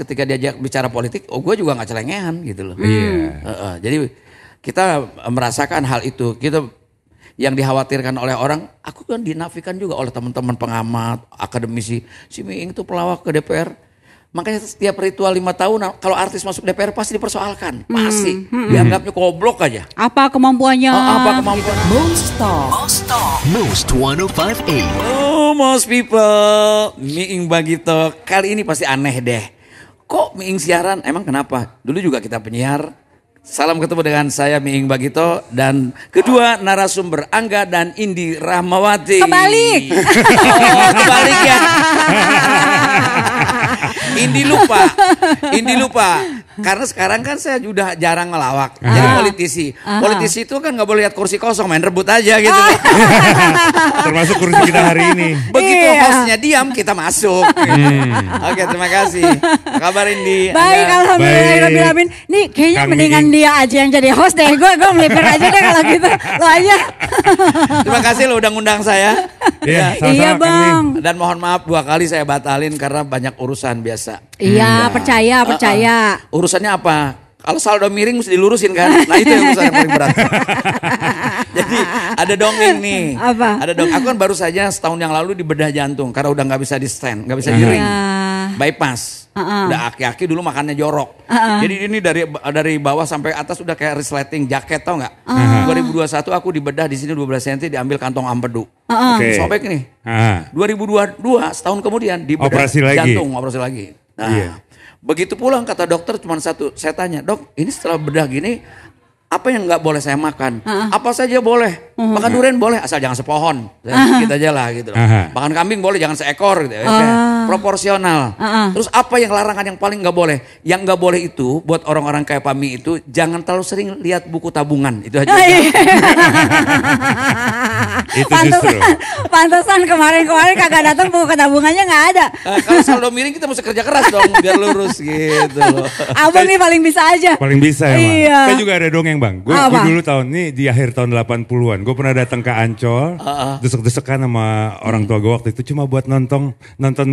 ketika diajak bicara politik, gue juga nggak celengehan gitu loh. Iya. Jadi kita merasakan hal itu. Kita yang dikhawatirkan oleh orang, aku kan dinafikan juga oleh teman-teman pengamat, akademisi. Si Miing itu pelawak ke DPR. Makanya setiap ritual 5 tahun, kalau artis masuk DPR pasti dipersoalkan. Pasti. Dianggapnya goblok aja. Apa kemampuannya? Apa kemampuan? Most Talk. Most 105.8. Oh, most people. Miing Bagito. Kali ini pasti aneh deh. Kok Miing siaran? Emang kenapa? Dulu juga kita penyiar. Salam ketemu dengan saya Miing Bagito dan kedua narasumber Angga dan Indi Rahmawati. Kebalik. Oh, kebalik ya. Indi lupa. Karena sekarang kan saya sudah jarang ngelawak. Jadi politisi. Politisi itu kan nggak boleh lihat kursi kosong, main rebut aja gitu. Termasuk kursi kita hari ini. Begitu hostnya diam, kita masuk. Oke, terima kasih. Apa kabar Indi? Baik, alhamdulillah. Nih kayaknya Kang mendingan Miing. dia aja yang jadi host deh. Gue melipir aja deh kalau gitu. Lo aja. Terima kasih lo udah ngundang saya. Iya, sama-sama, Iya Kang Miing. bang. Dan mohon maaf 2 kali saya batalin karena banyak urusan biasa. Iya, percaya. Urusannya apa? Kalau saldo miring mesti dilurusin kan? Nah itu yang urusan yang paling berat. Jadi ada dongeng nih. Apa? Ada dongeng. Aku kan baru saja setahun yang lalu dibedah jantung karena udah nggak bisa di stand, nggak bisa di ring. Bypass. Udah aki-aki dulu makannya jorok. Jadi ini dari bawah sampai atas udah kayak resleting jaket, tau nggak? 2021 aku dibedah di sini 12 cm diambil kantong ampedu. Oke. Sobek nih. 2022 setahun kemudian dibedah Operasi lagi. jantung, operasi lagi. Nah, Iya. begitu pulang kata dokter cuma satu. Saya tanya, "Dok, ini setelah bedah gini apa yang nggak boleh saya makan?" Apa saja boleh. Makan durian boleh asal jangan sepohon. Kita aja lah gitu. Makan kambing boleh jangan seekor gitu. Oke. Proporsional. Terus apa yang larangan yang paling nggak boleh? Yang nggak boleh itu buat orang-orang kayak Pami itu jangan terlalu sering lihat buku tabungan. Itu aja. Itu justru. Pantesan kemarin kagak datang buku tabungannya nggak ada. Kalau saldo miring kita mesti kerja keras dong biar lurus gitu. Abang nih paling bisa aja. Paling bisa emang. Iya. Saya juga ada dongeng bang. Gue Apa? dulu di akhir tahun 80-an. Gue pernah datang ke Ancol. Desek-desekan sama orang tua gue waktu itu. Cuma buat nonton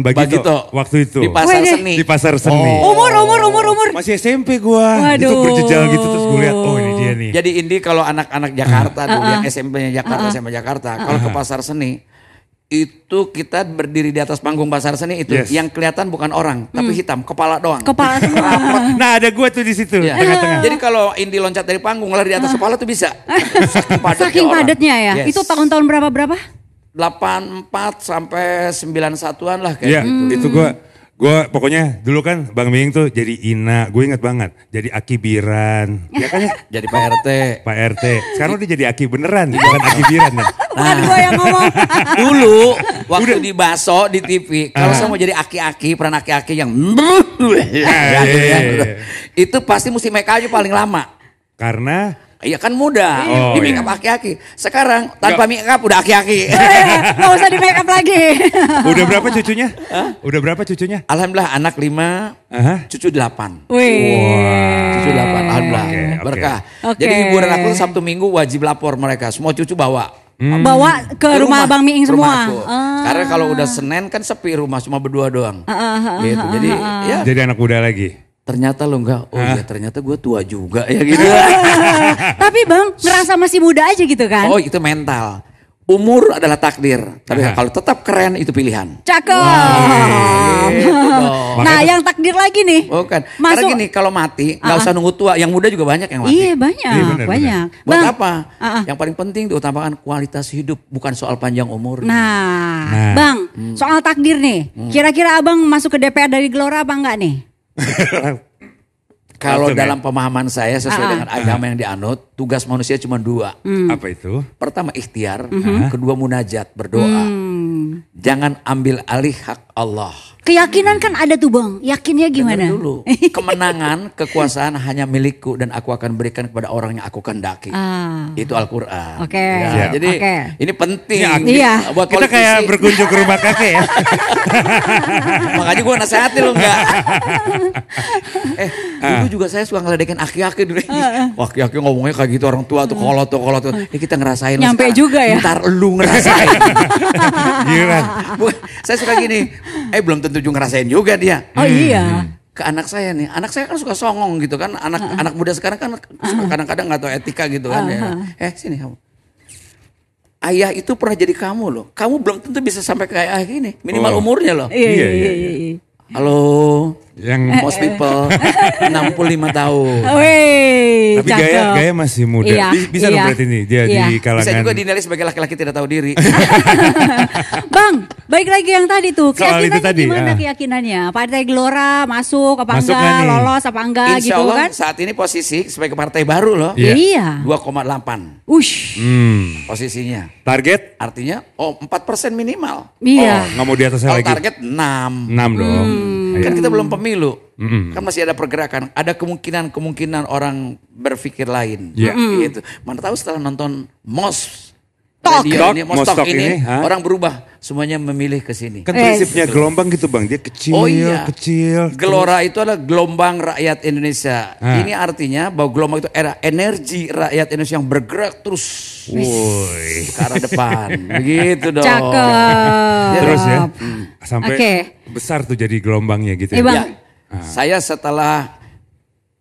Bagito. Waktu itu. Di pasar Wih, seni. Di pasar seni. Umur. Masih SMP gue. Itu Waduh. berjejal gitu. Terus gue lihat, oh ini dia nih. Jadi Indi kalau anak-anak Jakarta dulu yang SMP-nya Jakarta, SMA Jakarta, kalau ke pasar seni itu kita berdiri di atas panggung pasar seni itu Yes. yang kelihatan bukan orang tapi hitam, kepala doang. Kepala semua. Nah ada gue tuh di situ. Iya. Tengah-tengah. Jadi kalau Indi loncat dari panggung lari di atas kepala tuh bisa. Saking padatnya ya. Yes. Itu tahun-tahun berapa? 84 sampai 91-an lah kayak Iya, gitu. itu gue pokoknya dulu kan Bang Miing tuh jadi Ina, gue ingat banget. Jadi Aki Biran, ya kan ya? Jadi Pak RT. Pak RT. Sekarang dia jadi Aki beneran, bukan Aki Biran ya. Bukan gue yang ngomong. Dulu waktu di Baso di TV, kalau saya mau jadi aki-aki, peran aki-aki yang iya. itu pasti mesti make up paling lama. Karena Iya kan muda, Oh, di make up aki-aki. Sekarang tanpa make up udah aki-aki. Nggak usah di make up lagi. udah berapa cucunya? Udah berapa cucunya? Alhamdulillah anak 5, Aha. cucu 8. Wih. Cucu 8, alhamdulillah. Oke, oke. Berkah. Oke. Jadi hiburan aku Sabtu Minggu wajib lapor mereka. Semua cucu bawa. Bawa ke rumah Bang Miing ke semua. rumahku. Karena kalau udah Senin kan sepi rumah, cuma berdua doang. Gitu. Jadi ya Jadi anak muda lagi. ternyata lo enggak. Oh iya ternyata gue tua juga ya gitu. Tapi Bang, ngerasa masih muda aja gitu kan? Oh itu mental. Umur adalah takdir. Tapi kalau tetap keren itu pilihan. Cakep. Gitu dong. Nah, yang takdir lagi nih. Bukan. Karena Masuk. gini kalau mati nggak usah nunggu tua. Yang muda juga banyak yang mati. Iya banyak, Iya, benar, banyak. Buat Bang, apa? Yang paling penting diutamakan kualitas hidup, bukan soal panjang umur. Nah, Bang, soal takdir nih. Kira-kira Abang masuk ke DPR dari Gelora apa enggak nih? Kalau Langsung dalam pemahaman saya sesuai dengan agama yang dianut, tugas manusia cuma 2. Apa itu? Pertama ikhtiar, kedua munajat, berdoa. Jangan ambil alih hak Allah. Keyakinan kan ada tuh Bang, yakinnya gimana? Dengar dulu, kemenangan, kekuasaan hanya milikku dan aku akan berikan kepada orang yang aku kehendaki. Itu Al-Quran. Oke. Ya, Siap. jadi Oke. ini penting. Iya. Buat Kita kayak politisi. berkunjung ke rumah kakek ya. Makanya gue nasehatin lo enggak. Dulu juga saya suka ngeledekin aki-aki dulu. Wah aki-aki ngomongnya kayak gitu orang tua tuh kolot tuh. Ini kita ngerasain. Nyampe sekarang. juga ya. Ntar lu ngerasain. Gila. Saya suka gini. Belum tentu juga ngerasain juga dia. Oh iya. ke anak saya nih. Anak saya kan suka songong gitu kan. Anak muda sekarang kan kadang-kadang nggak tahu etika gitu kan. Ya. Sini kamu. Ayah itu pernah jadi kamu loh. Kamu belum tentu bisa sampai kayak ayah gini. Minimal umurnya loh. Iya. Halo. Yang most people 65 tahun. Wih, tapi gaya masih muda. Iya, Bisa dong berarti nih dia di kalangan. Bisa juga dinilai sebagai laki-laki tidak tahu diri. Bang, baik lagi yang tadi tuh. Soal itu tadi. Gimana keyakinannya? Partai Gelora masuk apa masuk enggak? Lolos apa enggak Insya gitu Allah, kan? saat ini posisi sebagai partai baru loh. Iya. 2,8 posisinya. Target? Artinya 4% minimal. Iya. Nggak mau di atasnya Kalau lagi. target 6. 6 dong. Kan kita belum pemilu. Kan masih ada pergerakan. Ada kemungkinan orang berpikir lain. Gitu. Mana tahu setelah nonton Mos Talk ini orang berubah. Semuanya memilih ke sini. Kan prinsipnya gelombang gitu Bang. Dia kecil, kecil. Gelora itu adalah gelombang rakyat Indonesia. Ini artinya bahwa gelombang itu era energi rakyat Indonesia yang bergerak terus ke arah depan. Begitu dong. Cakep. Terus ya. Sampai besar tuh jadi gelombangnya gitu ya. Saya setelah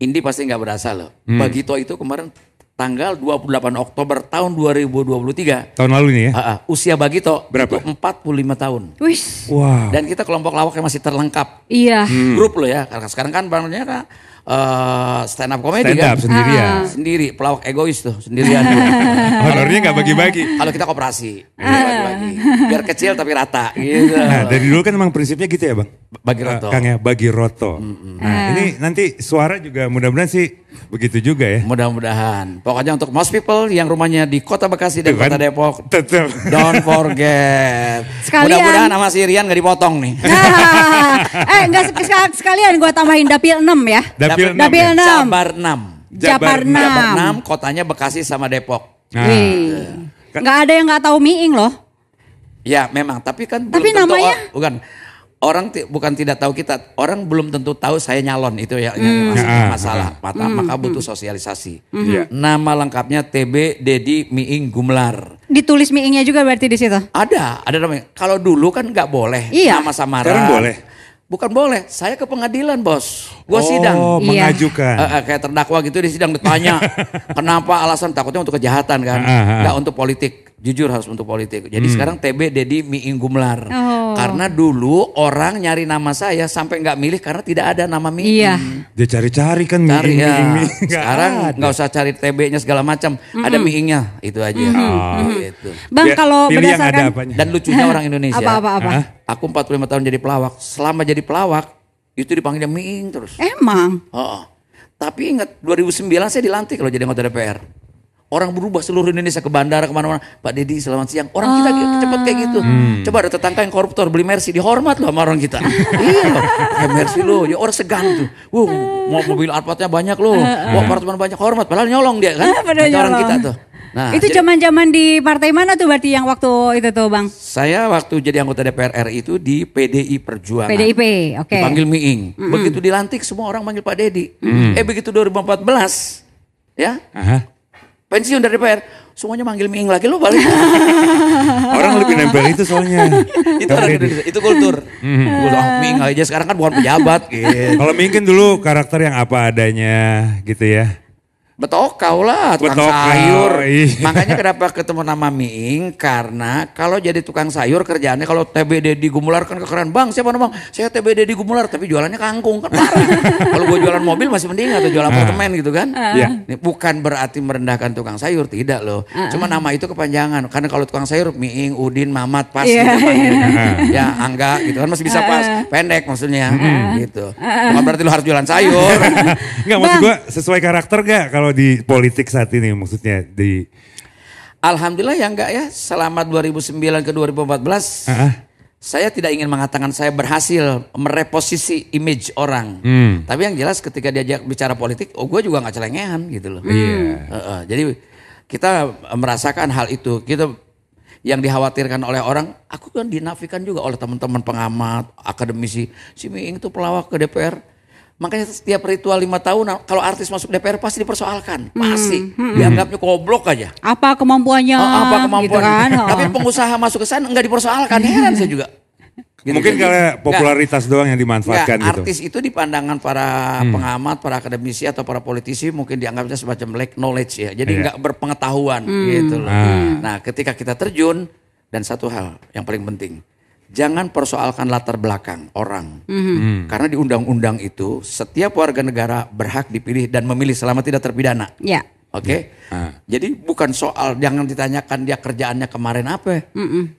Indi pasti nggak berasa loh. Bagito itu kemarin tanggal 28 Oktober tahun 2023. Tahun lalu nih ya? Usia Bagito berapa? Itu 45 tahun. Wih. Wow. Dan kita kelompok lawak yang masih terlengkap. Iya. Grup loh ya. Karena sekarang kan banyak stand up comedy stand up kan. sendirian. Sendiri, pelawak egois tuh sendirian. Honornya nggak bagi-bagi. Kalau kita koperasi, bagi-bagi. Biar kecil tapi rata gitu. Nah, dari dulu kan emang prinsipnya gitu ya Bang? Bagi roto. Kang ya, bagi roto. Nah, ini nanti suara juga mudah-mudahan sih begitu juga ya. Mudah-mudahan. Pokoknya untuk most people yang rumahnya di Kota Bekasi dan Kota Depok. Tetap. Don't forget. Sekalian. Mudah-mudahan sama si Rian gak dipotong nih. Enggak sekalian gue tambahin dapil 6 ya. Dapil 6. Jabar 6. Kotanya Bekasi sama Depok. Nah. Nggak ada yang nggak tahu Miing loh. Ya memang, tapi kan tapi belum tentu namanya orang bukan tidak tahu kita, orang belum tentu tahu saya nyalon itu ya masalah. Maka butuh sosialisasi. Nama lengkapnya TB Dedi Miing Gumelar. Ditulis Miingnya juga berarti di situ. Ada namanya. Kalau dulu kan nggak boleh nama samaran. Sekarang boleh. Bukan boleh, saya ke pengadilan bos, gue sidang. Mengajukan. Kayak terdakwa gitu di sidang ditanya, kenapa alasan takutnya untuk kejahatan kan, nggak untuk politik, jujur harus untuk politik. Jadi sekarang TB Dedi Miing Gumelar, karena dulu orang nyari nama saya sampai nggak milih karena tidak ada nama Miing. Iya. Dia cari-cari kan Miing. Sekarang nggak usah cari TB-nya segala macam, ada Miingnya itu aja. Gitu. Bang kalau berdasarkan dan lucunya orang Indonesia. Apa? Aku 45 tahun jadi pelawak. Selama jadi pelawak itu dipanggilnya Miing terus. Emang? Tapi ingat 2009 saya dilantik loh jadi anggota DPR. Orang berubah seluruh Indonesia ke bandara kemana-mana. Pak Dedi selamat siang. Orang kita cepat kayak gitu. Coba ada tetangga yang koruptor beli Mercy dihormat loh sama orang kita. Iya loh. Kayak Mercy loh. Ya orang segan tuh. Mau mobil Alphardnya banyak loh. Apartemen banyak hormat. Padahal nyolong dia kan. Orang kita tuh. Nah, itu zaman-zaman di partai mana tuh berarti yang waktu itu tuh Bang? Saya waktu jadi anggota DPR RI itu di PDI Perjuangan. PDIP, oke. Dipanggil Miing. Begitu dilantik semua orang manggil Pak Dedi. Begitu 2014 ya. Pensiun dari DPR, semuanya manggil Miing lagi lo balik. Orang lebih nempel itu soalnya. Itu orang Indonesia, itu kultur. Miing aja sekarang kan bukan pejabat gitu. Kalau Miing kan dulu karakter yang apa adanya gitu ya. Betokau lah, tukang sayur. Makanya kenapa ketemu nama Miing, karena kalau jadi tukang sayur kerjaannya kalau TB Dedi Gumelar kan keren. Bang siapa nama bang? Saya TB Dedi Gumelar tapi jualannya kangkung kan parah. Kalau gue jualan mobil masih mending atau jual apartemen gitu kan. Ini bukan berarti merendahkan tukang sayur, tidak loh. Cuma nama itu kepanjangan. Karena kalau tukang sayur Miing, Udin, Mamat pas gitu ya Angga gitu kan masih bisa pas. Pendek maksudnya gitu. Bukan berarti lo harus jualan sayur. Enggak maksud gue sesuai karakter gak kalau di politik saat ini maksudnya di Alhamdulillah ya enggak ya, selama 2009 ke 2014 saya tidak ingin mengatakan saya berhasil mereposisi image orang. Tapi yang jelas ketika diajak bicara politik, gue juga gak celengehan gitu loh. Jadi kita merasakan hal itu. Kita yang dikhawatirkan oleh orang, aku kan dinafikan juga oleh teman-teman pengamat, akademisi. Si Miing itu pelawak ke DPR. Makanya setiap ritual 5 tahun kalau artis masuk DPR pasti dipersoalkan. Pasti. Dianggapnya goblok aja. Apa kemampuannya? Apa kemampuannya. Gitu kan? Tapi pengusaha masuk ke sana enggak dipersoalkan. Heran saya juga. Gitu. Mungkin karena popularitas doang yang dimanfaatkan gitu. Artis itu di pandangan para pengamat, para akademisi atau para politisi mungkin dianggapnya semacam lack knowledge ya. Jadi nggak berpengetahuan gitu loh. Nah ketika kita terjun, dan satu hal yang paling penting, jangan persoalkan latar belakang orang. Karena di undang-undang itu setiap warga negara berhak dipilih dan memilih selama tidak terpidana. Ya. Oke, jadi bukan soal jangan ditanyakan dia kerjaannya kemarin apa,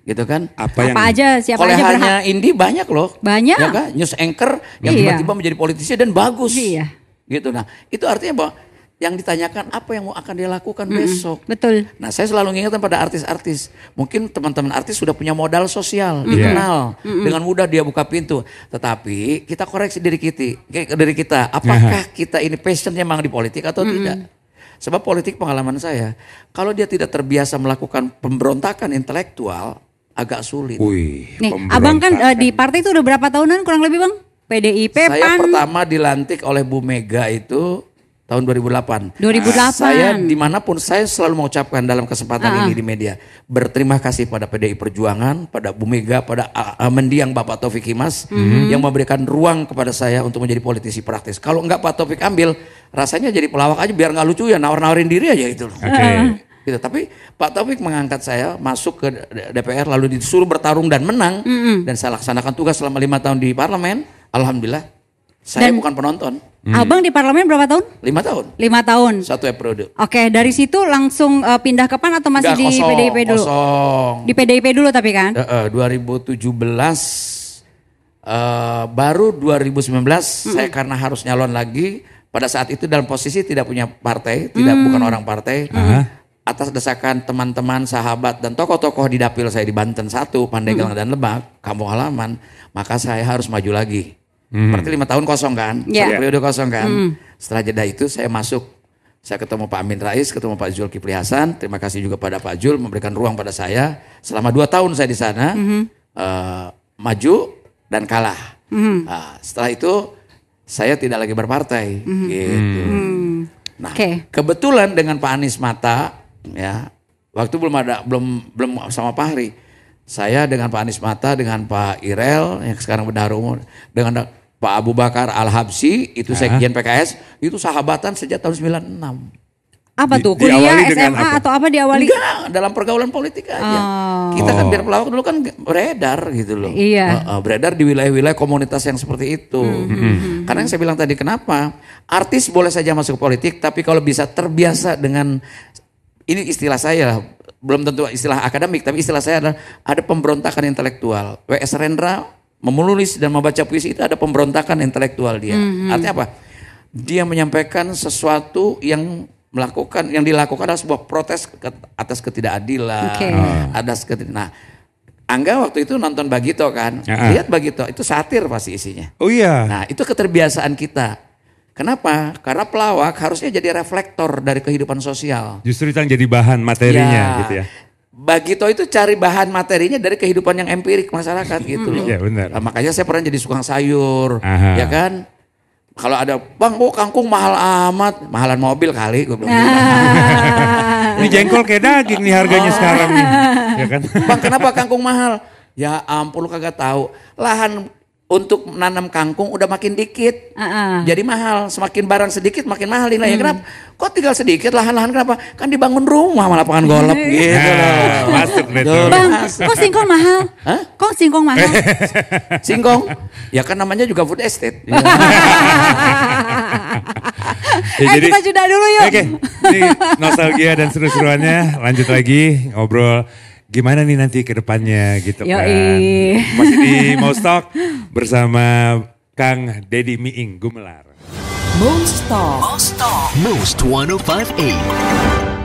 gitu kan? Apa aja, siapa aja berhak. Kolehannya Indi banyak loh, banyak. Ya kan? News anchor yang tiba-tiba menjadi politisi dan bagus, gitu. Nah, itu artinya bahwa yang ditanyakan apa yang mau akan dia lakukan besok. Betul. Nah, saya selalu mengingatkan pada artis-artis, mungkin teman-teman artis sudah punya modal sosial, dikenal, dengan mudah dia buka pintu. Tetapi kita koreksi diri kita, apakah kita ini passionnya memang di politik atau tidak? Sebab politik pengalaman saya, kalau dia tidak terbiasa melakukan pemberontakan intelektual, agak sulit. Nih, abang kan di partai itu udah berapa tahunan kurang lebih bang? PDIP, Saya PAN. pertama dilantik oleh Bu Mega itu tahun 2008. 2008. Saya dimanapun saya selalu mengucapkan dalam kesempatan ini di media, berterima kasih pada PDI Perjuangan, pada Bu Mega, pada mendiang Bapak Taufik Kimas yang memberikan ruang kepada saya untuk menjadi politisi praktis. Kalau enggak Pak Taufik ambil, rasanya jadi pelawak aja biar nggak lucu ya, nawar-nawarin diri aja gitu. Gitu. Tapi Pak Taufik mengangkat saya masuk ke DPR lalu disuruh bertarung dan menang dan saya laksanakan tugas selama 5 tahun di parlemen. Alhamdulillah. Saya bukan penonton. Abang di parlemen berapa tahun? 5 tahun. 5 tahun. 1 periode. Oke, dari situ langsung pindah ke PAN atau masih di PDIP dulu? Kosong. Di PDIP dulu tapi kan? 2017 baru 2019 saya karena harus nyalon lagi. Pada saat itu dalam posisi tidak punya partai, bukan orang partai. Atas desakan teman-teman, sahabat dan tokoh-tokoh di dapil saya di Banten 1, Pandeglang dan Lebak, kampung halaman, maka saya harus maju lagi. Berarti 5 tahun kosong kan, 1 periode kosong kan. Setelah jeda itu saya masuk, saya ketemu Pak Amin Rais, ketemu Pak Zulkifli Hasan. Terima kasih juga pada Pak Jul memberikan ruang pada saya. Selama 2 tahun saya di sana, maju dan kalah. Nah, setelah itu saya tidak lagi berpartai, gitu. Nah, kebetulan dengan Pak Anies Mata, ya, waktu belum sama Pak Hari. Saya dengan Pak Anies Mata, dengan Pak Irel yang sekarang bendahara umum, dengan Pak Abu Bakar Al-Habsyi, itu sekjen PKS, itu sahabatan sejak tahun 96. Apa tuh? Kuliah, SMA atau apa diawali? Enggak, dalam pergaulan politik aja. Kita kan biar pelawak dulu kan beredar gitu loh. Beredar di wilayah-wilayah komunitas yang seperti itu. Karena yang saya bilang tadi, kenapa? Artis boleh saja masuk politik, tapi kalau bisa terbiasa dengan, ini istilah saya, belum tentu istilah akademik, tapi istilah saya adalah ada pemberontakan intelektual. W.S. Rendra menulis dan membaca puisi itu ada pemberontakan intelektual dia. Artinya apa? Dia menyampaikan sesuatu yang dilakukan adalah sebuah protes atas ketidakadilan. Nah, Angga waktu itu nonton Bagito kan, lihat Bagito itu satir pasti isinya. Oh iya. Nah itu keterbiasaan kita. Kenapa? Karena pelawak harusnya jadi reflektor dari kehidupan sosial. Justru itu yang jadi bahan materinya gitu ya. Bagito itu cari bahan materinya dari kehidupan yang empirik masyarakat gitu loh. Iya benar. Nah, makanya saya pernah jadi tukang sayur, ya kan? Kalau ada, bang, kangkung mahal amat, mahalan mobil kali, gue bilang. Ini jengkol kayak daging nih harganya sekarang nih, ya kan? Bang, kenapa kangkung mahal? Ya ampun, lu kagak tahu. Lahan untuk menanam kangkung udah makin dikit, jadi mahal. Semakin barang sedikit makin mahal nilainya. Kenapa? Kok tinggal sedikit lahan-lahan kenapa? Kan dibangun rumah malah lapangan golf gitu loh. Masuk betul. Bang, kok singkong mahal? Hah? Kok singkong mahal? Singkong? Ya kan namanya juga food estate. Jadi, kita jeda dulu yuk. Oke, ini nostalgia dan seru-seruannya. Lanjut lagi ngobrol. Gimana nih nanti ke depannya gitu kan. Masih di Most Talk bersama Kang Deddy Miing Gumelar. Most 105.8